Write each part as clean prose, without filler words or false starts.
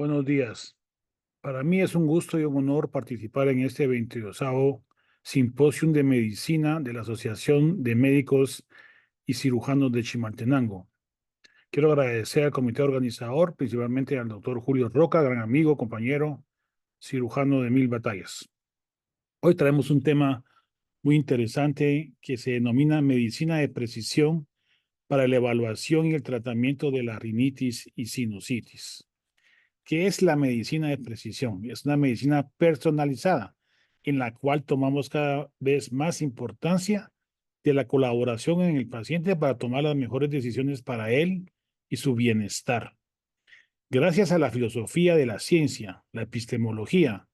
Buenos días. Para mí es un gusto y un honor participar en este 22º Simposium de Medicina de la Asociación de Médicos y Cirujanos de Chimaltenango. Quiero agradecer al comité organizador, principalmente al doctor Julio Roca, gran amigo, compañero, cirujano de mil batallas. Hoy traemos un tema muy interesante que se denomina medicina de precisión para la evaluación y el tratamiento de la rinitis y sinusitis. ¿Qué es la medicina de precisión? Es una medicina personalizada en la cual tomamos cada vez más importancia de la colaboración en el paciente para tomar las mejores decisiones para él y su bienestar. Gracias a la filosofía de la ciencia, la epistemología,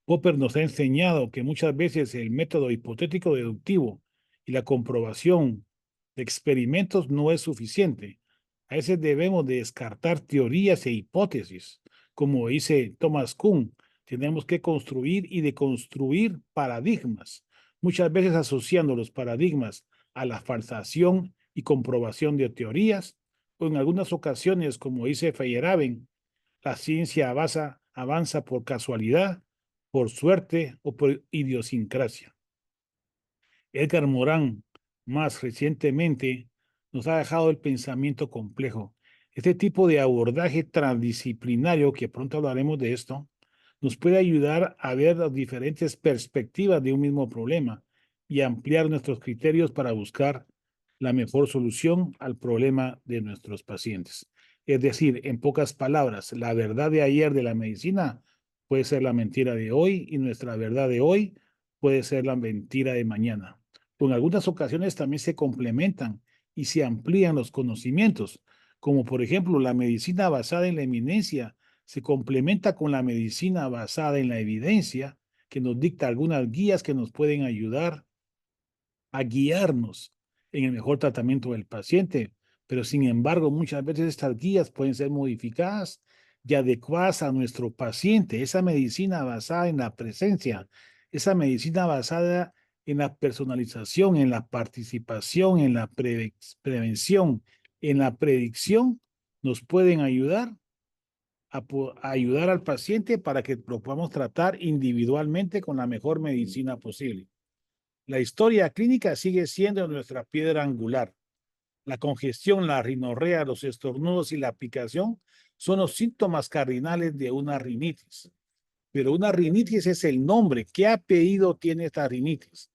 Popper nos ha enseñado que muchas veces el método hipotético deductivo y la comprobación de experimentos no es suficiente. A veces debemos de descartar teorías e hipótesis. Como dice Thomas Kuhn, tenemos que construir y deconstruir paradigmas, muchas veces asociando los paradigmas a la falsación y comprobación de teorías, o en algunas ocasiones, como dice Feyerabend, la ciencia avanza por casualidad, por suerte o por idiosincrasia. Edgar Morin, más recientemente, nos ha dejado el pensamiento complejo. Este tipo de abordaje transdisciplinario, que pronto hablaremos de esto, nos puede ayudar a ver las diferentes perspectivas de un mismo problema y ampliar nuestros criterios para buscar la mejor solución al problema de nuestros pacientes. Es decir, en pocas palabras, la verdad de ayer de la medicina puede ser la mentira de hoy y nuestra verdad de hoy puede ser la mentira de mañana. En algunas ocasiones también se complementan y se amplían los conocimientos, como por ejemplo la medicina basada en la eminencia se complementa con la medicina basada en la evidencia, que nos dicta algunas guías que nos pueden ayudar a guiarnos en el mejor tratamiento del paciente, pero sin embargo muchas veces estas guías pueden ser modificadas y adecuadas a nuestro paciente. Esa medicina basada en la presencia, esa medicina basada en la personalización, en la participación, en la prevención, en la predicción, nos pueden ayudar a ayudar al paciente para que lo podamos tratar individualmente con la mejor medicina posible. La historia clínica sigue siendo nuestra piedra angular. La congestión, la rinorrea, los estornudos y la picación son los síntomas cardinales de una rinitis. Pero una rinitis es el nombre. ¿Qué apellido tiene esta rinitis?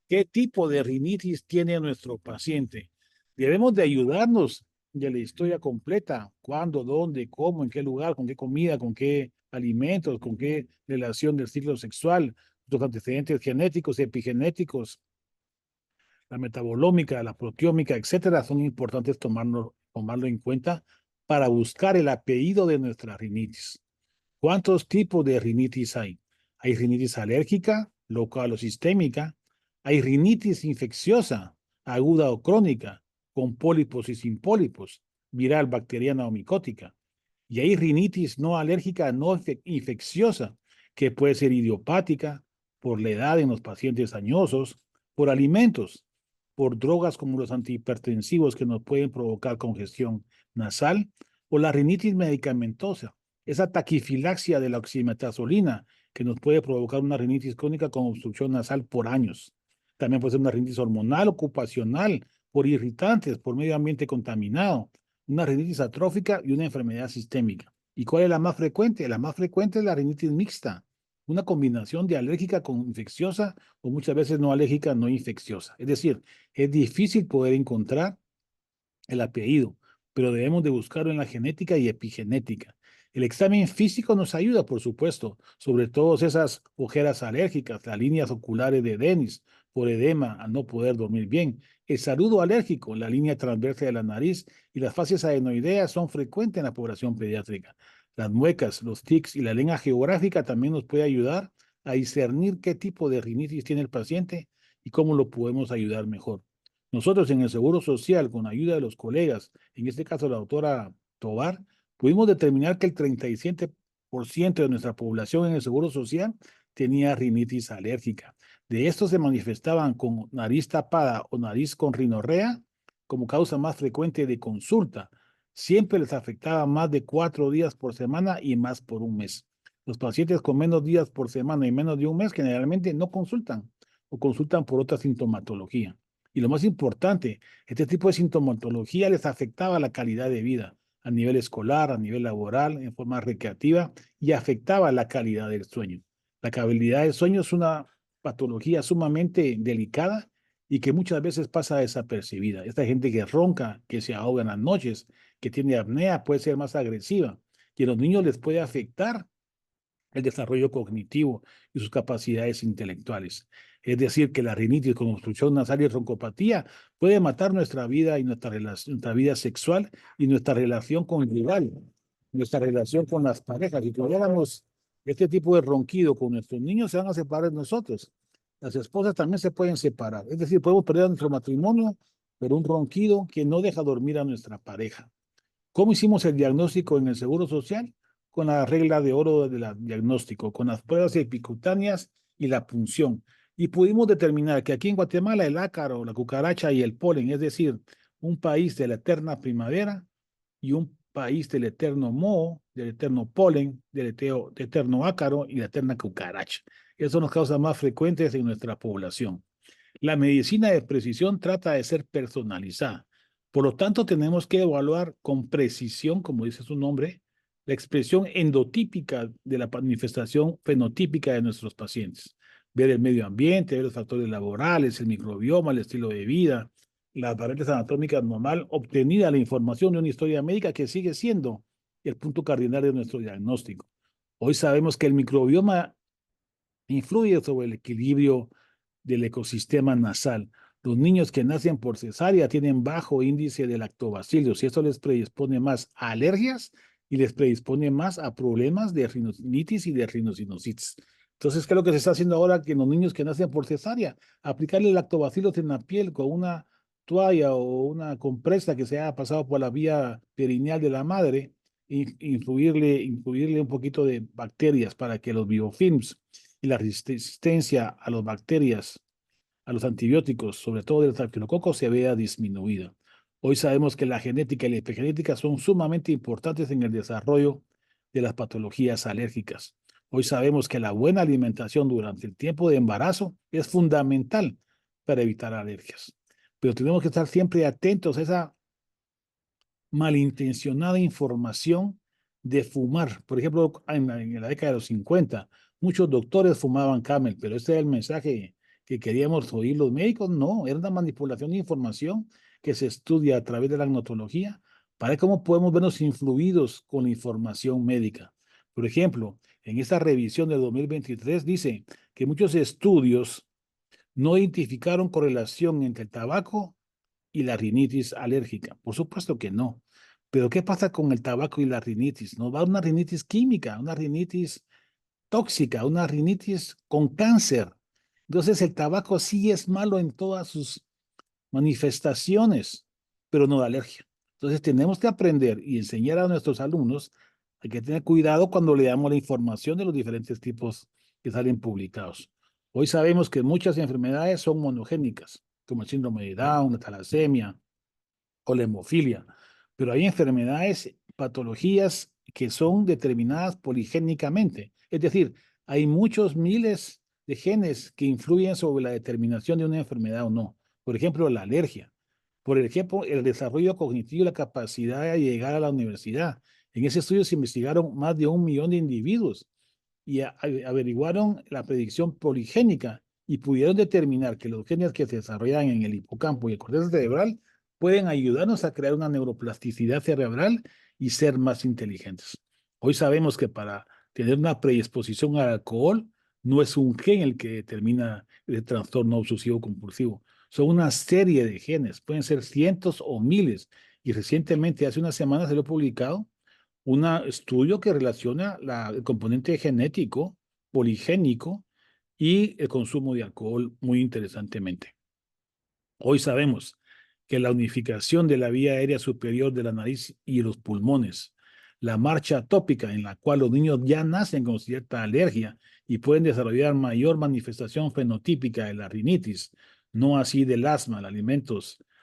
¿Qué tipo de rinitis tiene nuestro paciente? Debemos de ayudarnos de la historia completa. ¿Cuándo, dónde, cómo, en qué lugar, con qué comida, con qué alimentos, con qué relación del ciclo sexual, los antecedentes genéticos, epigenéticos, la metabolómica, la proteómica, etcétera, son importantes tomarlo en cuenta para buscar el apellido de nuestra rinitis. ¿Cuántos tipos de rinitis hay? Hay rinitis alérgica, local o sistémica. Hay rinitis infecciosa, aguda o crónica, con pólipos y sin pólipos, viral, bacteriana o micótica. Y hay rinitis no alérgica, no infecciosa, que puede ser idiopática, por la edad en los pacientes añosos, por alimentos, por drogas como los antihipertensivos que nos pueden provocar congestión nasal, o la rinitis medicamentosa, esa taquifilaxia de la oximetazolina que nos puede provocar una rinitis crónica con obstrucción nasal por años. También puede ser una rinitis hormonal, ocupacional, por irritantes, por medio ambiente contaminado, una rinitis atrófica y una enfermedad sistémica. ¿Y cuál es la más frecuente? La más frecuente es la rinitis mixta, una combinación de alérgica con infecciosa o muchas veces no alérgica, no infecciosa. Es decir, es difícil poder encontrar el apellido, pero debemos de buscarlo en la genética y epigenética. El examen físico nos ayuda, por supuesto, sobre todo esas ojeras alérgicas, las líneas oculares de Denis, por edema, al no poder dormir bien. El saludo alérgico, la línea transversa de la nariz y las fases adenoideas son frecuentes en la población pediátrica. Las muecas, los tics y la lengua geográfica también nos puede ayudar a discernir qué tipo de rinitis tiene el paciente y cómo lo podemos ayudar mejor. Nosotros en el Seguro Social, con ayuda de los colegas, en este caso la doctora Tobar, pudimos determinar que el 37% de nuestra población en el Seguro Social tenía rinitis alérgica. De estos se manifestaban con nariz tapada o nariz con rinorrea como causa más frecuente de consulta. siempre les afectaba más de 4 días por semana y más por un mes. Los pacientes con menos días por semana y menos de un mes generalmente no consultan o consultan por otra sintomatología. Y lo más importante, este tipo de sintomatología les afectaba la calidad de vida a nivel escolar, a nivel laboral, en forma recreativa y afectaba la calidad del sueño. La calidad del sueño es una patología sumamente delicada y que muchas veces pasa desapercibida. Esta gente que ronca, que se ahoga en las noches, que tiene apnea, puede ser más agresiva y a los niños les puede afectar el desarrollo cognitivo y sus capacidades intelectuales. Es decir, que la rinitis con obstrucción nasal y roncopatía puede matar nuestra vida y nuestra vida sexual y nuestra relación conyugal, nuestra relación con las parejas. Si tuviéramos este tipo de ronquido con nuestros niños, se van a separar de nosotros. Las esposas también se pueden separar. Es decir, podemos perder nuestro matrimonio, pero un ronquido que no deja dormir a nuestra pareja. ¿Cómo hicimos el diagnóstico en el Seguro Social? Con la regla de oro del diagnóstico, con las pruebas epicutáneas y la punción. Y pudimos determinar que aquí en Guatemala el ácaro, la cucaracha y el polen, es decir, un país de la eterna primavera y un país del eterno moho, del eterno polen, del eterno ácaro y la eterna cucaracha. Esas son las causas más frecuentes en nuestra población. La medicina de precisión trata de ser personalizada. Por lo tanto, tenemos que evaluar con precisión, como dice su nombre, la expresión endotípica de la manifestación fenotípica de nuestros pacientes. Ver el medio ambiente, ver los factores laborales, el microbioma, el estilo de vida, las variantes anatómicas normal, obtenida la información de una historia médica que sigue siendo el punto cardinal de nuestro diagnóstico. Hoy sabemos que el microbioma influye sobre el equilibrio del ecosistema nasal. Los niños que nacen por cesárea tienen bajo índice de lactobacilos y esto les predispone más a alergias y les predispone más a problemas de rinitis y de rinosinusitis. Entonces, ¿qué es lo que se está haciendo ahora que los niños que nacen por cesárea? Aplicarle lactobacilos en la piel con una toalla o una compresa que se haya pasado por la vía perineal de la madre, incluirle un poquito de bacterias para que los biofilms y la resistencia a las bacterias, a los antibióticos, sobre todo del estafilococco, se vea disminuida. Hoy sabemos que la genética y la epigenética son sumamente importantes en el desarrollo de las patologías alérgicas. Hoy sabemos que la buena alimentación durante el tiempo de embarazo es fundamental para evitar alergias. Pero tenemos que estar siempre atentos a esa malintencionada información de fumar. Por ejemplo, en la década de los 50, muchos doctores fumaban Camel, pero este es el mensaje que queríamos oír los médicos. No, era una manipulación de información que se estudia a través de la agnotología para ver cómo podemos vernos influidos con la información médica. Por ejemplo, en esta revisión de 2023 dice que muchos estudios no identificaron correlación entre el tabaco y la rinitis alérgica. Por supuesto que no. Pero ¿qué pasa con el tabaco y la rinitis? Nos va a dar una rinitis química, una rinitis tóxica, una rinitis con cáncer. Entonces el tabaco sí es malo en todas sus manifestaciones, pero no da alergia. Entonces tenemos que aprender y enseñar a nuestros alumnos. Hay que tener cuidado cuando le damos la información de los diferentes tipos que salen publicados. Hoy sabemos que muchas enfermedades son monogénicas, como el síndrome de Down, la talasemia o la hemofilia, pero hay enfermedades, patologías que son determinadas poligénicamente. Es decir, hay muchos miles de genes que influyen sobre la determinación de una enfermedad o no. Por ejemplo, la alergia. Por ejemplo, el desarrollo cognitivo y la capacidad de llegar a la universidad. En ese estudio se investigaron más de 1 millón de individuos y averiguaron la predicción poligénica y pudieron determinar que los genes que se desarrollan en el hipocampo y el corteza cerebral pueden ayudarnos a crear una neuroplasticidad cerebral y ser más inteligentes. Hoy sabemos que para tener una predisposición al alcohol no es un gen el que determina el trastorno obsesivo compulsivo. Son una serie de genes, pueden ser cientos o miles. Y recientemente, hace unas semanas, se lo he publicado un estudio que relaciona el componente genético, poligénico y el consumo de alcohol muy interesantemente. Hoy sabemos que la unificación de la vía aérea superior de la nariz y los pulmones, la marcha atópica en la cual los niños ya nacen con cierta alergia y pueden desarrollar mayor manifestación fenotípica de la rinitis, no así del asma,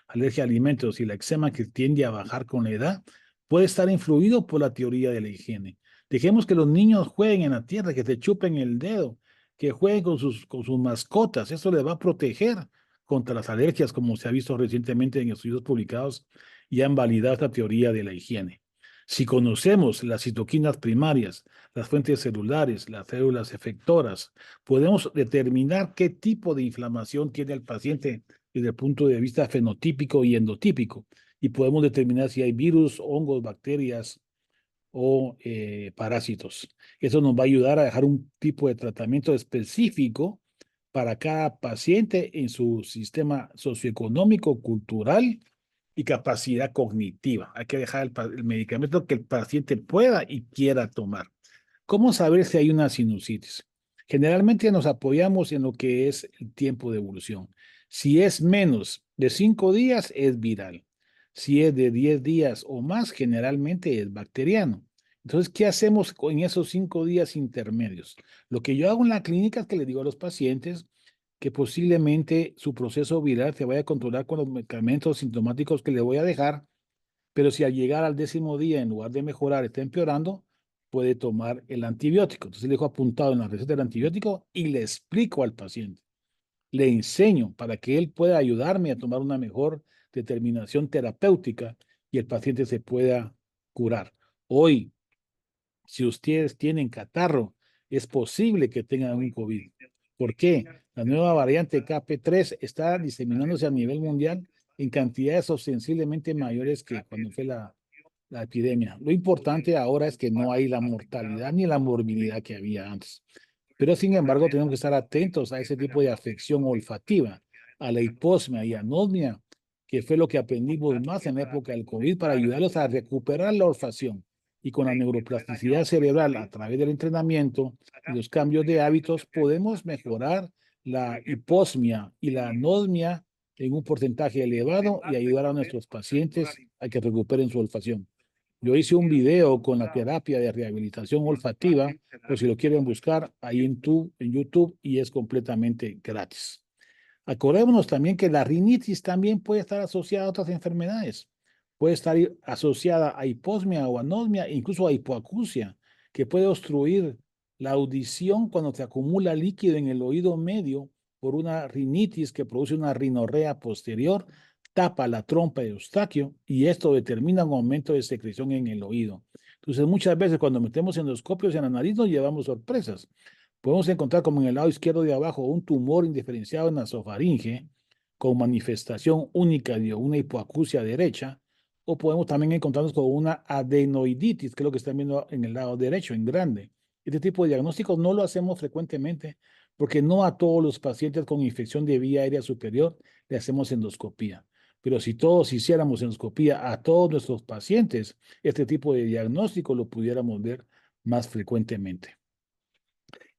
alergia a alimentos y la eczema que tiende a bajar con la edad, puede estar influido por la teoría de la higiene. Dejemos que los niños jueguen en la tierra, que se chupen el dedo, que jueguen con sus mascotas. Eso les va a proteger contra las alergias, como se ha visto recientemente en estudios publicados y han validado esta teoría de la higiene. Si conocemos las citoquinas primarias, las fuentes celulares, las células efectoras, podemos determinar qué tipo de inflamación tiene el paciente desde el punto de vista fenotípico y endotípico. Y podemos determinar si hay virus, hongos, bacterias o parásitos. Eso nos va a ayudar a dejar un tipo de tratamiento específico para cada paciente en su sistema socioeconómico, cultural y capacidad cognitiva. Hay que dejar el medicamento que el paciente pueda y quiera tomar. ¿Cómo saber si hay una sinusitis? Generalmente nos apoyamos en lo que es el tiempo de evolución. Si es menos de 5 días, es viral. Si es de 10 días o más, generalmente es bacteriano. Entonces, ¿qué hacemos con esos 5 días intermedios? Lo que yo hago en la clínica es que le digo a los pacientes que posiblemente su proceso viral se vaya a controlar con los medicamentos sintomáticos que le voy a dejar, pero si al llegar al 10.º día, en lugar de mejorar, está empeorando, puede tomar el antibiótico. Entonces le dejo apuntado en la receta del antibiótico y le explico al paciente, le enseño para que él pueda ayudarme a tomar una mejor determinación terapéutica y el paciente se pueda curar. Hoy, si ustedes tienen catarro, es posible que tengan un COVID. ¿Por qué? La nueva variante KP3 está diseminándose a nivel mundial en cantidades ostensiblemente mayores que cuando fue la epidemia. Lo importante ahora es que no hay la mortalidad ni la morbilidad que había antes. Pero sin embargo, tenemos que estar atentos a ese tipo de afección olfativa, a la hiposmia y anosmia, que fue lo que aprendimos más en la época del COVID para ayudarlos a recuperar la olfacción. Y con la neuroplasticidad cerebral a través del entrenamiento y los cambios de hábitos, podemos mejorar la hiposmia y la anosmia en un porcentaje elevado y ayudar a nuestros pacientes a que recuperen su olfacción. Yo hice un video con la terapia de rehabilitación olfativa, por si lo quieren buscar ahí en YouTube y es completamente gratis. Acordémonos también que la rinitis también puede estar asociada a otras enfermedades. Puede estar asociada a hiposmia o anosmia, incluso a hipoacusia, que puede obstruir la audición cuando se acumula líquido en el oído medio por una rinitis que produce una rinorrea posterior, tapa la trompa de Eustaquio y esto determina un aumento de secreción en el oído. Entonces, muchas veces cuando metemos endoscopios en la nariz nos llevamos sorpresas. Podemos encontrar como en el lado izquierdo de abajo un tumor indiferenciado en la nasofaringe con manifestación única de una hipoacusia derecha, o podemos también encontrarnos con una adenoiditis, que es lo que están viendo en el lado derecho, en grande. Este tipo de diagnósticos no lo hacemos frecuentemente porque no a todos los pacientes con infección de vía aérea superior le hacemos endoscopía. Pero si todos hiciéramos endoscopía a todos nuestros pacientes, este tipo de diagnóstico lo pudiéramos ver más frecuentemente.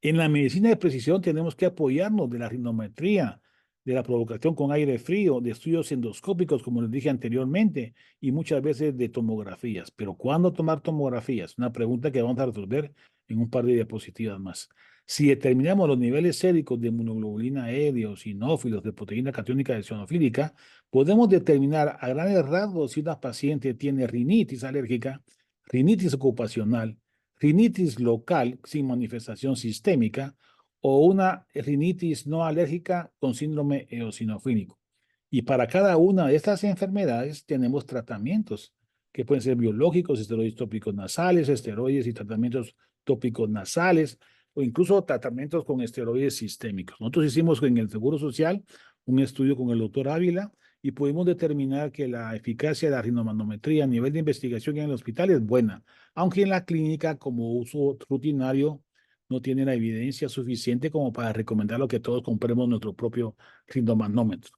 En la medicina de precisión tenemos que apoyarnos de la rinometría, de la provocación con aire frío, de estudios endoscópicos, como les dije anteriormente, y muchas veces de tomografías. Pero ¿cuándo tomar tomografías? Una pregunta que vamos a resolver en un par de diapositivas más. Si determinamos los niveles séricos de inmunoglobulina E, de eosinófilos, de proteína catiónica eosinofílica, podemos determinar a grandes rasgos si una paciente tiene rinitis alérgica, rinitis ocupacional, rinitis local sin manifestación sistémica o una rinitis no alérgica con síndrome eosinofílico. Y para cada una de estas enfermedades tenemos tratamientos que pueden ser biológicos, esteroides tópicos nasales, esteroides y tratamientos tópicos nasales o incluso tratamientos con esteroides sistémicos. Nosotros hicimos en el Seguro Social un estudio con el doctor Ávila y pudimos determinar que la eficacia de la rinomanometría a nivel de investigación en el hospital es buena, aunque en la clínica como uso rutinario no tiene la evidencia suficiente como para recomendarlo que todos compremos nuestro propio rinomanómetro.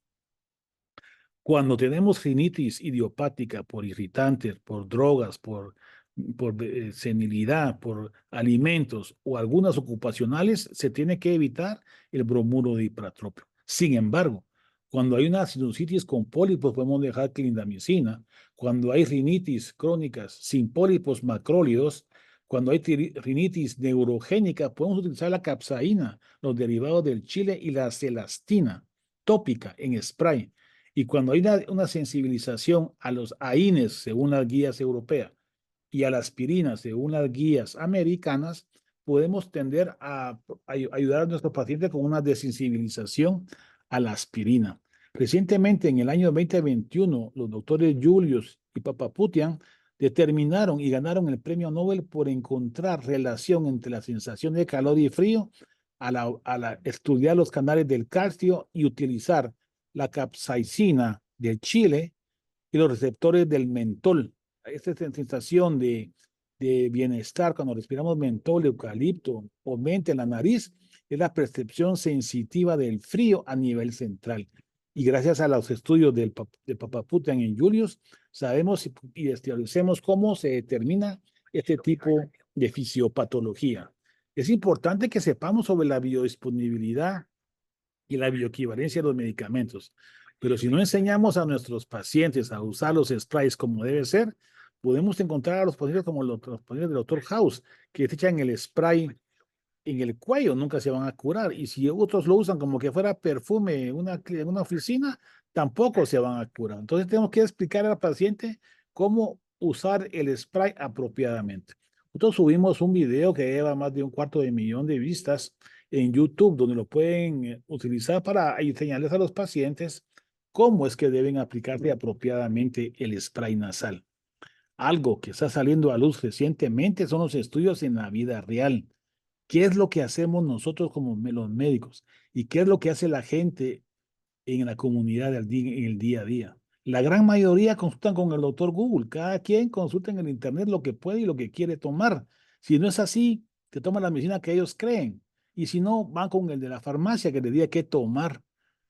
Cuando tenemos rinitis idiopática por irritantes, por drogas, por senilidad, por alimentos o algunas ocupacionales, se tiene que evitar el bromuro de hipertropio. Sin embargo, cuando hay una sinusitis con pólipos, podemos dejar clindamicina. Cuando hay rinitis crónicas sin pólipos macrólidos, cuando hay rinitis neurogénica, podemos utilizar la capsaína, los derivados del chile y la celastina tópica en spray. Y cuando hay una sensibilización a los AINES, según las guías europeas, y a la aspirina, según las guías americanas, podemos tender a ayudar a nuestros pacientes con una desensibilización a la aspirina. Recientemente, en el año 2021, los doctores Julius y Papaputian determinaron y ganaron el premio Nobel por encontrar relación entre la sensación de calor y frío a estudiar los canales del calcio y utilizar la capsaicina del chile y los receptores del mentol. Esta sensación de bienestar cuando respiramos mentol, eucalipto o menta en la nariz es la percepción sensitiva del frío a nivel central. Y gracias a los estudios de Papaputian en Julius, sabemos y establecemos cómo se determina este tipo de fisiopatología. Es importante que sepamos sobre la biodisponibilidad y la bioequivalencia de los medicamentos. Pero si no enseñamos a nuestros pacientes a usar los sprays como debe ser, podemos encontrar a los pacientes como los pacientes del doctor House, que te echan el spray en el cuello, nunca se van a curar. Y si otros lo usan como que fuera perfume en una oficina, tampoco se van a curar. Entonces tenemos que explicar al paciente cómo usar el spray apropiadamente. Nosotros subimos un video que lleva más de 250.000 de vistas en YouTube, donde lo pueden utilizar para enseñarles a los pacientes cómo es que deben aplicarse apropiadamente el spray nasal. Algo que está saliendo a luz recientemente son los estudios en la vida real. ¿Qué es lo que hacemos nosotros como los médicos? ¿Y qué es lo que hace la gente en la comunidad en el día a día? La gran mayoría consultan con el doctor Google. Cada quien consulta en el Internet lo que puede y lo que quiere tomar. Si no es así, te toman la medicina que ellos creen. Y si no, van con el de la farmacia que le diga qué tomar.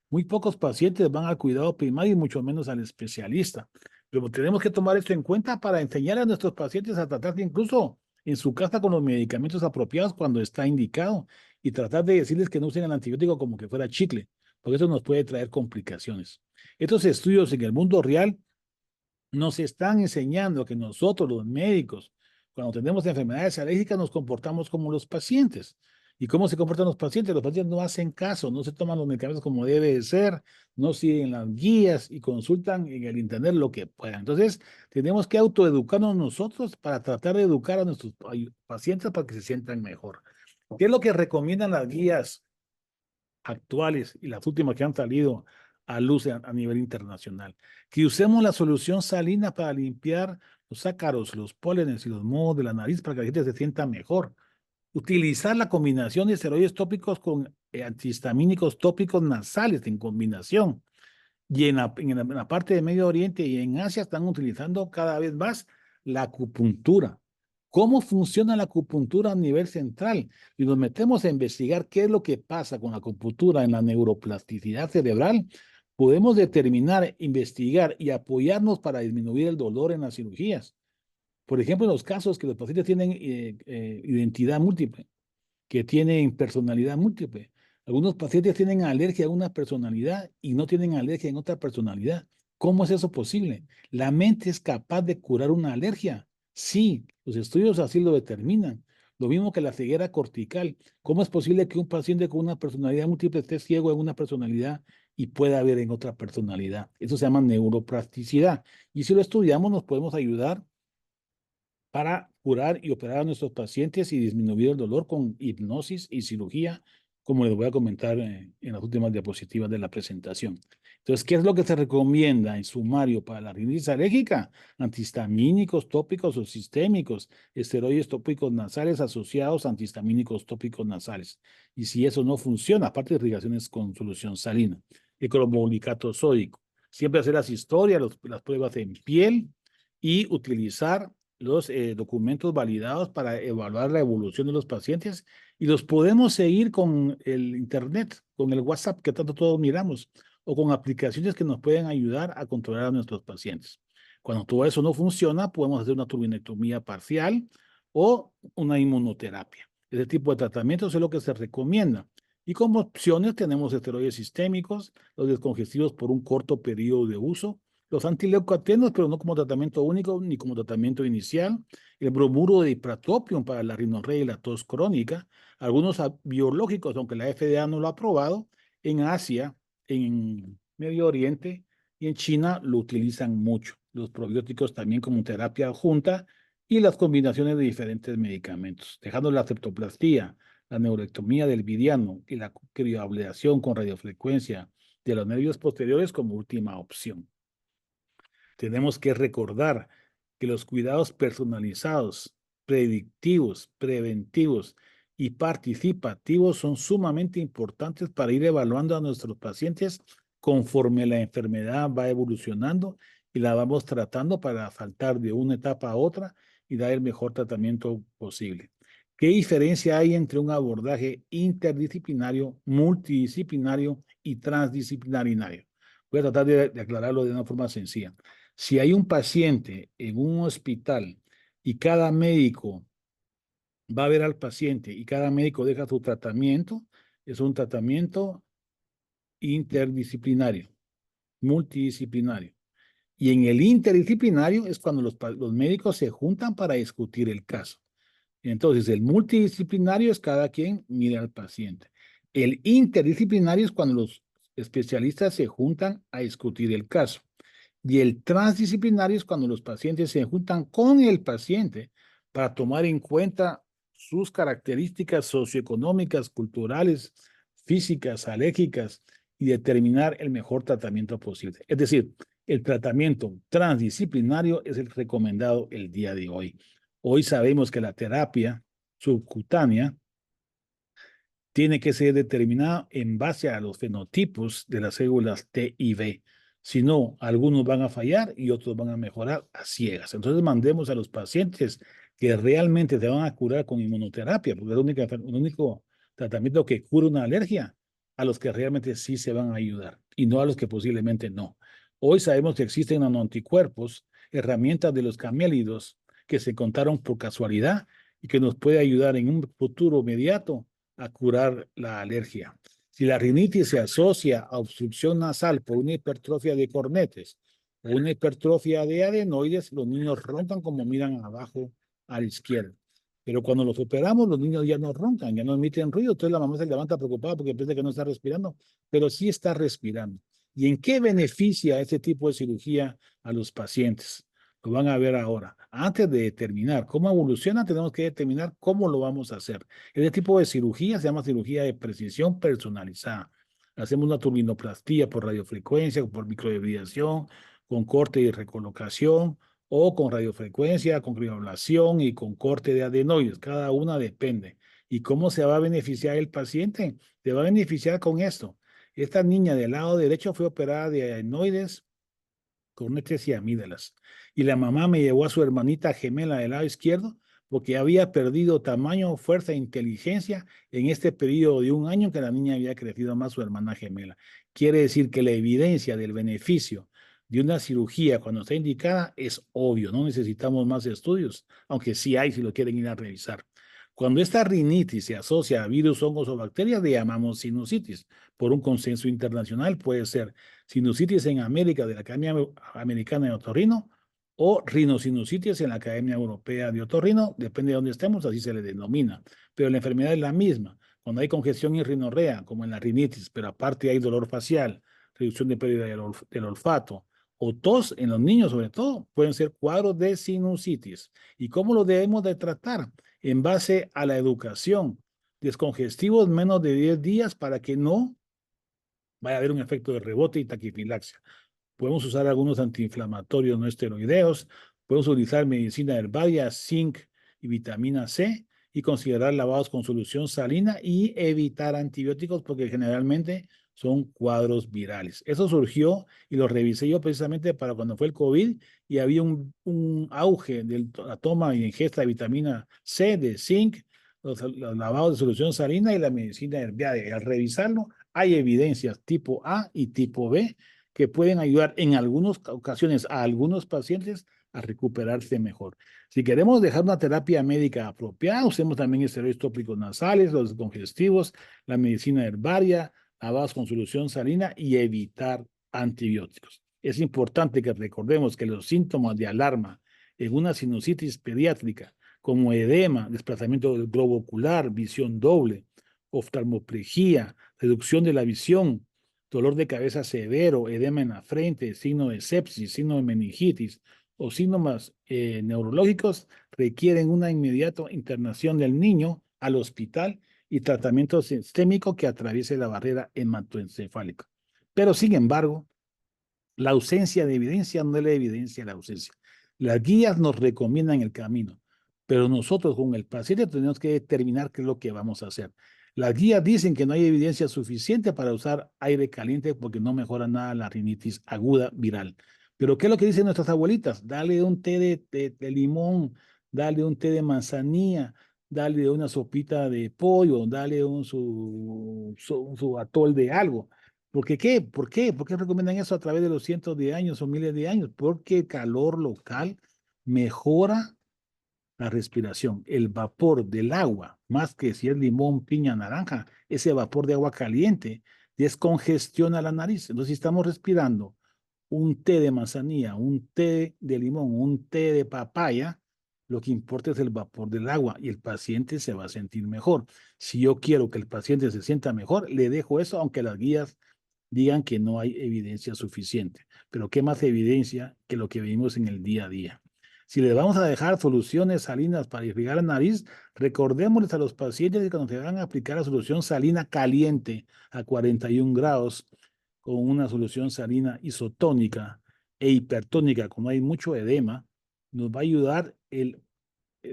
Muy pocos pacientes van al cuidado primario y mucho menos al especialista. Pero tenemos que tomar esto en cuenta para enseñar a nuestros pacientes a tratarse incluso en su casa con los medicamentos apropiados cuando está indicado y tratar de decirles que no usen el antibiótico como que fuera chicle, porque eso nos puede traer complicaciones. Estos estudios en el mundo real nos están enseñando que nosotros, los médicos, cuando tenemos enfermedades alérgicas, nos comportamos como los pacientes. ¿Y cómo se comportan los pacientes? Los pacientes no hacen caso, no se toman los medicamentos como debe de ser, no siguen las guías y consultan en el internet lo que puedan. Entonces, tenemos que autoeducarnos nosotros para tratar de educar a nuestros pacientes para que se sientan mejor. ¿Qué es lo que recomiendan las guías actuales y las últimas que han salido a luz a nivel internacional? Que usemos la solución salina para limpiar los ácaros, los pólenes y los mohos de la nariz para que la gente se sienta mejor. Utilizar la combinación de esteroides tópicos con antihistamínicos tópicos nasales en combinación. Y en la parte de Medio Oriente y en Asia están utilizando cada vez más la acupuntura. ¿Cómo funciona la acupuntura a nivel central? Y nos metemos a investigar qué es lo que pasa con la acupuntura en la neuroplasticidad cerebral. Podemos determinar, investigar y apoyarnos para disminuir el dolor en las cirugías. Por ejemplo, en los casos que los pacientes tienen identidad múltiple, que tienen personalidad múltiple. Algunos pacientes tienen alergia a una personalidad y no tienen alergia en otra personalidad. ¿Cómo es eso posible? ¿La mente es capaz de curar una alergia? Sí, los estudios así lo determinan. Lo mismo que la ceguera cortical. ¿Cómo es posible que un paciente con una personalidad múltiple esté ciego en una personalidad y pueda ver en otra personalidad? Eso se llama neuroplasticidad. Y si lo estudiamos, nos podemos ayudar para curar y operar a nuestros pacientes y disminuir el dolor con hipnosis y cirugía, como les voy a comentar en las últimas diapositivas de la presentación. Entonces, ¿qué es lo que se recomienda en sumario para la rinitis alérgica? Antihistamínicos tópicos o sistémicos, esteroides tópicos nasales asociados a antihistamínicos tópicos nasales. Y si eso no funciona, aparte de irrigaciones con solución salina, el cromoglicato sódico. Siempre hacer las historias, las pruebas en piel y utilizar los documentos validados para evaluar la evolución de los pacientes y los podemos seguir con el Internet, con el WhatsApp que tanto todos miramos, o con aplicaciones que nos pueden ayudar a controlar a nuestros pacientes. Cuando todo eso no funciona, podemos hacer una turbinectomía parcial o una inmunoterapia. Ese tipo de tratamientos es lo que se recomienda. Y como opciones tenemos esteroides sistémicos, los descongestivos por un corto periodo de uso, los antileucotrienos, pero no como tratamiento único ni como tratamiento inicial, el bromuro de ipratropium para la rinorrea y la tos crónica, algunos biológicos, aunque la FDA no lo ha aprobado, en Asia, en Medio Oriente y en China lo utilizan mucho. Los probióticos también como terapia adjunta y las combinaciones de diferentes medicamentos, dejando la septoplastía, la neurectomía del vidiano y la crioablación con radiofrecuencia de los nervios posteriores como última opción. Tenemos que recordar que los cuidados personalizados, predictivos, preventivos y participativos son sumamente importantes para ir evaluando a nuestros pacientes conforme la enfermedad va evolucionando y la vamos tratando para saltar de una etapa a otra y dar el mejor tratamiento posible. ¿Qué diferencia hay entre un abordaje interdisciplinario, multidisciplinario y transdisciplinario? Voy a tratar de aclararlo de una forma sencilla. Si hay un paciente en un hospital y cada médico va a ver al paciente y cada médico deja su tratamiento, es un tratamiento interdisciplinario, multidisciplinario. Y en el interdisciplinario es cuando los médicos se juntan para discutir el caso. Entonces, el multidisciplinario es cada quien mira al paciente. El interdisciplinario es cuando los especialistas se juntan a discutir el caso. Y el transdisciplinario es cuando los pacientes se juntan con el paciente para tomar en cuenta sus características socioeconómicas, culturales, físicas, alérgicas y determinar el mejor tratamiento posible. Es decir, el tratamiento transdisciplinario es el recomendado el día de hoy. Hoy sabemos que la terapia subcutánea tiene que ser determinada en base a los fenotipos de las células T y B. Si no, algunos van a fallar y otros van a mejorar a ciegas. Entonces mandemos a los pacientes que realmente se van a curar con inmunoterapia, porque es el único tratamiento que cura una alergia, a los que realmente sí se van a ayudar y no a los que posiblemente no. Hoy sabemos que existen nanoanticuerpos, herramientas de los camélidos que se contaron por casualidad y que nos puede ayudar en un futuro inmediato a curar la alergia. Si la rinitis se asocia a obstrucción nasal por una hipertrofia de cornetes o una hipertrofia de adenoides, los niños roncan como miran abajo a la izquierda. Pero cuando los operamos, los niños ya no roncan, ya no emiten ruido. Entonces la mamá se levanta preocupada porque piensa que no está respirando, pero sí está respirando. ¿Y en qué beneficia este tipo de cirugía a los pacientes? Lo van a ver ahora. Antes de determinar cómo evoluciona, tenemos que determinar cómo lo vamos a hacer. Este tipo de cirugía se llama cirugía de precisión personalizada. Hacemos una turbinoplastía por radiofrecuencia, por microderribación, con corte y recolocación, o con radiofrecuencia, con crioablación y con corte de adenoides. Cada una depende. ¿Y cómo se va a beneficiar el paciente? Se va a beneficiar con esto. Esta niña del lado derecho fue operada de adenoides, cornetes y amígdalas. Y la mamá me llevó a su hermanita gemela del lado izquierdo porque había perdido tamaño, fuerza e inteligencia en este periodo de un año que la niña había crecido más su hermana gemela. Quiere decir que la evidencia del beneficio de una cirugía cuando está indicada es obvio, no necesitamos más estudios, aunque sí hay si lo quieren ir a revisar. Cuando esta rinitis se asocia a virus, hongos o bacterias, le llamamos sinusitis. Por un consenso internacional puede ser sinusitis en América de la Academia Americana de Otorrino o rinosinusitis en la Academia Europea de Otorrino, depende de dónde estemos, así se le denomina. Pero la enfermedad es la misma. Cuando hay congestión y rinorrea, como en la rinitis, pero aparte hay dolor facial, reducción de pérdida del olfato o tos en los niños sobre todo, pueden ser cuadros de sinusitis. ¿Y cómo lo debemos de tratar? En base a la educación, descongestivos menos de 10 días para que no vaya a haber un efecto de rebote y taquifilaxia. Podemos usar algunos antiinflamatorios no esteroideos, podemos utilizar medicina herbaria, zinc y vitamina C y considerar lavados con solución salina y evitar antibióticos porque generalmente son cuadros virales. Eso surgió y lo revisé yo precisamente para cuando fue el COVID y había un auge de la toma y ingesta de vitamina C, de zinc, los lavados de solución salina y la medicina herbaria. Al revisarlo, hay evidencias tipo A y tipo B que pueden ayudar en algunas ocasiones a algunos pacientes a recuperarse mejor. Si queremos dejar una terapia médica apropiada, usemos también esteroides tópicos nasales, los congestivos, la medicina herbaria, lavados con solución salina y evitar antibióticos. Es importante que recordemos que los síntomas de alarma en una sinusitis pediátrica, como edema, desplazamiento del globo ocular, visión doble, oftalmoplegia, reducción de la visión, dolor de cabeza severo, edema en la frente, signo de sepsis, signo de meningitis o síntomas neurológicos requieren una inmediata internación del niño al hospital y tratamiento sistémico que atraviese la barrera hematoencefálica. Pero, sin embargo, la ausencia de evidencia no es la evidencia de la ausencia. Las guías nos recomiendan el camino, pero nosotros con el paciente tenemos que determinar qué es lo que vamos a hacer. Las guías dicen que no hay evidencia suficiente para usar aire caliente porque no mejora nada la rinitis aguda viral. Pero ¿qué es lo que dicen nuestras abuelitas? Dale un té de limón, dale un té de manzanilla, dale una sopita de pollo, dale su atol de algo. ¿Por qué qué? ¿Por qué? ¿Por qué recomiendan eso a través de los cientos de años o miles de años? Porque el calor local mejora la respiración. El vapor del agua, más que si es limón, piña, naranja, ese vapor de agua caliente descongestiona la nariz. Entonces, si estamos respirando un té de manzanilla, un té de limón, un té de papaya, lo que importa es el vapor del agua y el paciente se va a sentir mejor. Si yo quiero que el paciente se sienta mejor, le dejo eso, aunque las guías digan que no hay evidencia suficiente. Pero ¿qué más evidencia que lo que vimos en el día a día? Si les vamos a dejar soluciones salinas para irrigar la nariz, recordémosles a los pacientes que cuando se van a aplicar la solución salina caliente a 41 grados con una solución salina isotónica e hipertónica, como hay mucho edema, nos va a ayudar el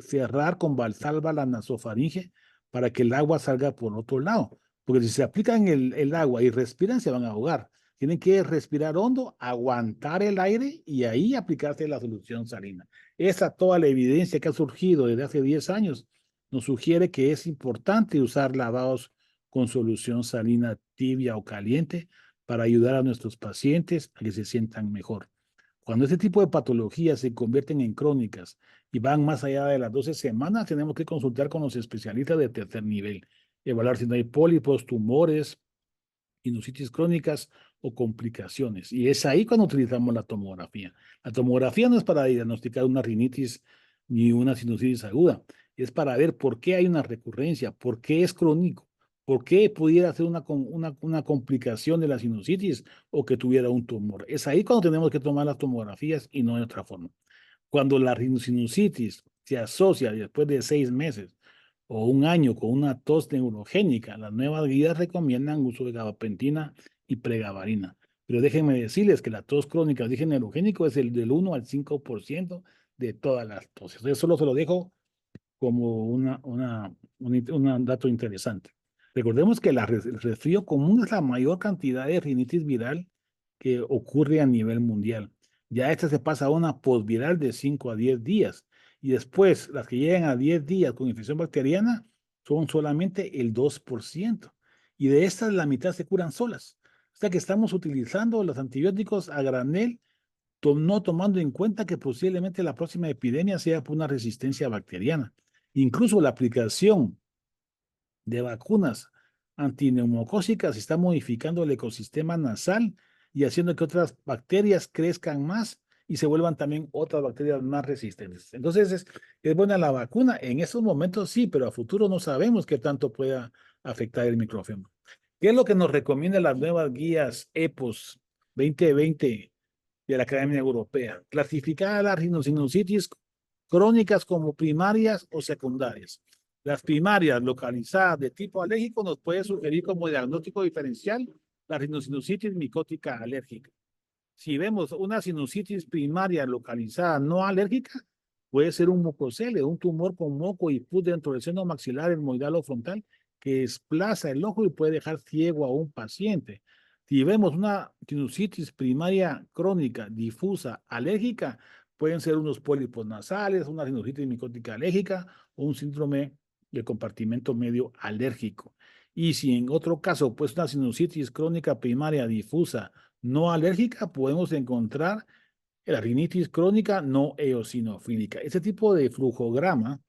cerrar con valsalva la nasofaringe para que el agua salga por otro lado. Porque si se aplican el agua y respiran, se van a ahogar. Tienen que respirar hondo, aguantar el aire y ahí aplicarse la solución salina. Esa toda la evidencia que ha surgido desde hace 10 años nos sugiere que es importante usar lavados con solución salina tibia o caliente para ayudar a nuestros pacientes a que se sientan mejor. Cuando este tipo de patologías se convierten en crónicas y van más allá de las 12 semanas, tenemos que consultar con los especialistas de tercer nivel, evaluar si no hay pólipos, tumores, sinusitis crónicas o complicaciones. Y es ahí cuando utilizamos la tomografía. La tomografía no es para diagnosticar una rinitis ni una sinusitis aguda, es para ver por qué hay una recurrencia, por qué es crónico, por qué pudiera ser una complicación de la sinusitis o que tuviera un tumor. Es ahí cuando tenemos que tomar las tomografías y no de otra forma. Cuando la sinusitis se asocia después de 6 meses o un año con una tos neurogénica, las nuevas guías recomiendan uso de gabapentina y pregabalina. Pero déjenme decirles que la tos crónica de origen neurogénico es el del 1 al 5% de todas las toses. Eso solo se lo dejo como un dato interesante. Recordemos que el resfrío común es la mayor cantidad de rinitis viral que ocurre a nivel mundial. Ya esta se pasa a una posviral de 5 a 10 días. Y después, las que llegan a 10 días con infección bacteriana son solamente el 2%. Y de estas, la mitad se curan solas. O sea que estamos utilizando los antibióticos a granel, no tomando en cuenta que posiblemente la próxima epidemia sea por una resistencia bacteriana. Incluso la aplicación de vacunas antineumocócicas está modificando el ecosistema nasal y haciendo que otras bacterias crezcan más y se vuelvan también otras bacterias más resistentes. Entonces, es buena la vacuna. En estos momentos sí, pero a futuro no sabemos qué tanto pueda afectar el micrófono. ¿Qué es lo que nos recomienda las nuevas guías EPOS 2020 de la Academia Europea? Clasificar las sinusitis crónicas como primarias o secundarias. Las primarias localizadas de tipo alérgico nos puede sugerir como diagnóstico diferencial la sinusitis micótica alérgica. Si vemos una sinusitis primaria localizada no alérgica, puede ser un mucocele, un tumor con moco y pus dentro del seno maxilar hermoidal o frontal que desplaza el ojo y puede dejar ciego a un paciente. Si vemos una sinusitis primaria crónica, difusa, alérgica, pueden ser unos pólipos nasales, una sinusitis micótica alérgica o un síndrome del compartimento medio alérgico. Y si en otro caso, pues una sinusitis crónica primaria difusa no alérgica, podemos encontrar la rinitis crónica no eosinofílica. Este tipo de flujograma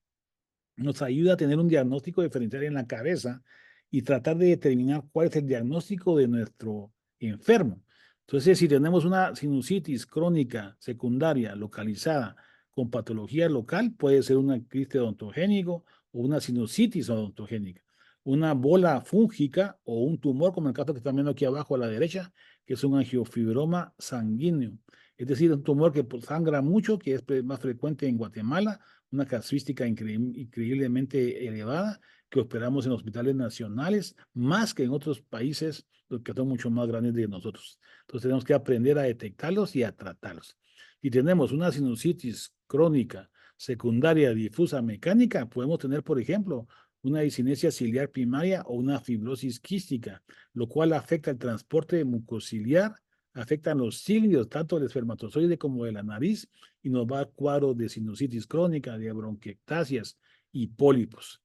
nos ayuda a tener un diagnóstico diferencial en la cabeza y tratar de determinar cuál es el diagnóstico de nuestro enfermo. Entonces, si tenemos una sinusitis crónica secundaria localizada con patología local, puede ser una quiste odontogénico o una sinusitis odontogénica, una bola fúngica o un tumor, como el caso que están viendo aquí abajo a la derecha, que es un angiofibroma sanguíneo. Es decir, un tumor que pues, sangra mucho, que es más frecuente en Guatemala, una casuística increíblemente elevada, que operamos en hospitales nacionales, más que en otros países que son mucho más grandes de nosotros. Entonces tenemos que aprender a detectarlos y a tratarlos. Si tenemos una sinusitis crónica secundaria difusa mecánica, podemos tener, por ejemplo, una discinesia ciliar primaria o una fibrosis quística, lo cual afecta el transporte mucociliar, afectan los cilios, tanto del espermatozoide como de la nariz, y nos va a cuadro de sinusitis crónica, de bronquiectasias y pólipos.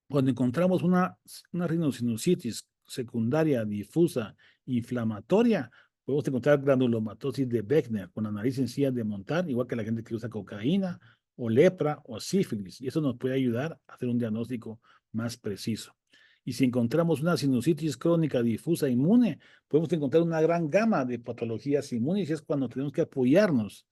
Cuando encontramos una rhinosinusitis secundaria, difusa, inflamatoria, podemos encontrar granulomatosis de Beckner con la nariz sencilla de montar, igual que la gente que usa cocaína, o lepra, o sífilis, y eso nos puede ayudar a hacer un diagnóstico más preciso. Y si encontramos una sinusitis crónica difusa inmune, podemos encontrar una gran gama de patologías inmunes, y es cuando tenemos que apoyarnos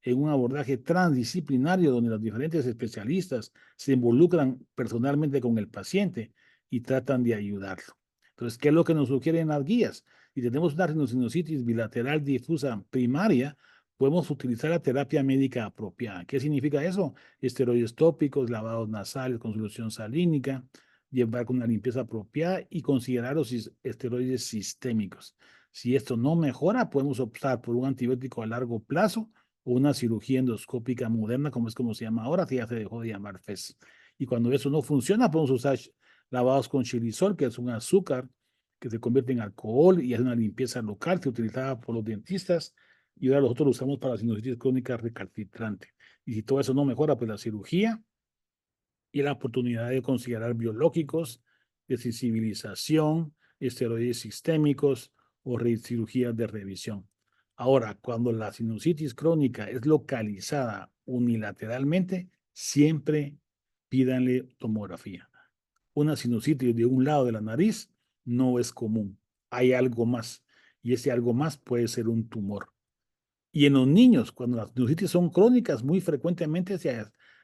en un abordaje transdisciplinario donde los diferentes especialistas se involucran personalmente con el paciente y tratan de ayudarlo. Entonces, ¿qué es lo que nos sugieren las guías? Si tenemos una sinusitis bilateral difusa primaria, podemos utilizar la terapia médica apropiada. ¿Qué significa eso? Esteroides tópicos, lavados nasales con solución salínica, llevar con una limpieza apropiada y considerar los esteroides sistémicos. Si esto no mejora, podemos optar por un antibiótico a largo plazo o una cirugía endoscópica moderna, como es como se llama ahora, que ya se dejó de llamar FES. Y cuando eso no funciona, podemos usar lavados con chilisol, que es un azúcar que se convierte en alcohol y es una limpieza local que utilizaba por los dentistas, y ahora nosotros lo usamos para la sinusitis crónica recalcitrante. Y si todo eso no mejora, pues la cirugía y la oportunidad de considerar biológicos, de sensibilización, esteroides sistémicos o cirugías de revisión. Ahora, cuando la sinusitis crónica es localizada unilateralmente, siempre pídanle tomografía. Una sinusitis de un lado de la nariz no es común. Hay algo más, y ese algo más puede ser un tumor. Y en los niños, cuando las sinusitis son crónicas, muy frecuentemente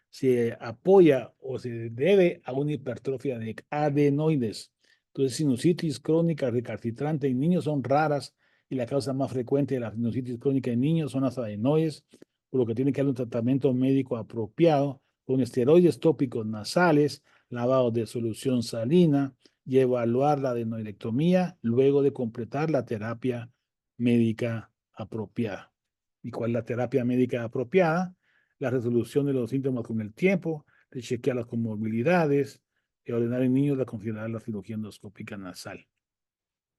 se apoya o se debe a una hipertrofia de adenoides. Entonces, sinusitis crónica recalcitrante en niños son raras y la causa más frecuente de la sinusitis crónica en niños son las adenoides, por lo que tiene que haber un tratamiento médico apropiado con esteroides tópicos nasales, lavado de solución salina y evaluar la adenoidectomía luego de completar la terapia médica apropiada. ¿Y cuál es la terapia médica apropiada? La resolución de los síntomas con el tiempo, de chequear las comorbilidades, de ordenar en niños la considerar la cirugía endoscópica nasal.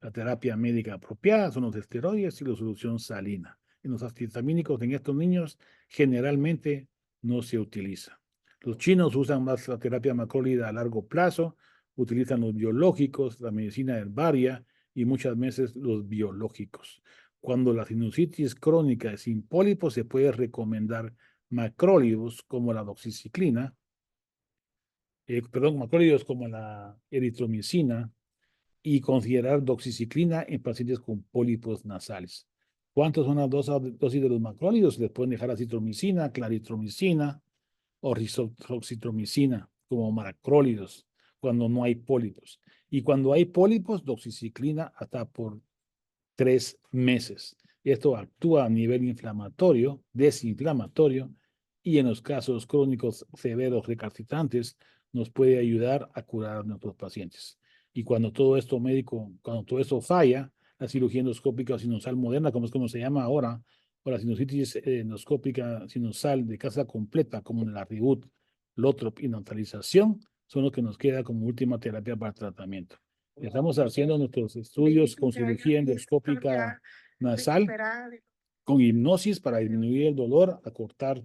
La terapia médica apropiada son los esteroides y la solución salina. En los antihistamínicos en estos niños generalmente no se utiliza. Los chinos usan más la terapia macrólida a largo plazo, utilizan los biológicos, la medicina herbaria y muchas veces los biológicos. Cuando la sinusitis crónica es sin pólipos, se puede recomendar macrólidos como la doxiciclina, macrólidos como la eritromicina, y considerar doxiciclina en pacientes con pólipos nasales. ¿Cuántas son las dosis de los macrólidos? Les pueden dejar acitromicina, claritromicina o rizoxatromicina como macrólidos cuando no hay pólipos. Y cuando hay pólipos, doxiciclina hasta por 3 meses. Esto actúa a nivel inflamatorio, desinflamatorio, y en los casos crónicos severos recalcitrantes nos puede ayudar a curar a nuestros pacientes. Y cuando todo esto cuando todo esto falla, la cirugía endoscópica sinusal moderna, como es como se llama ahora, o la sinusitis endoscópica sinusal de casa completa, como la Ribut, Lotrop y neutralización, son lo que nos queda como última terapia para tratamiento. Estamos haciendo nuestros estudios con cirugía endoscópica nasal, con hipnosis para disminuir el dolor, acortar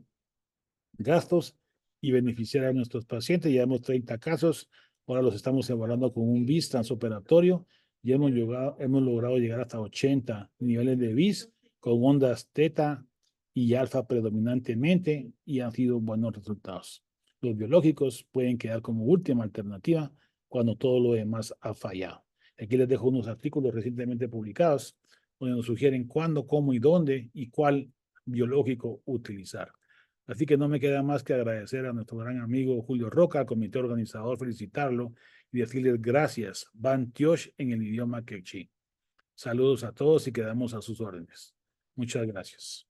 gastos y beneficiar a nuestros pacientes. Llevamos 30 casos, ahora los estamos evaluando con un BIS transoperatorio y hemos logrado llegar hasta 80 niveles de BIS con ondas teta y alfa predominantemente y han sido buenos resultados. Los biológicos pueden quedar como última alternativa cuando todo lo demás ha fallado. Aquí les dejo unos artículos recientemente publicados donde nos sugieren cuándo, cómo y dónde y cuál biológico utilizar. Así que no me queda más que agradecer a nuestro gran amigo Julio Roca, al comité organizador, felicitarlo y decirles gracias, Ban Tiosh en el idioma quechí. Saludos a todos y quedamos a sus órdenes. Muchas gracias.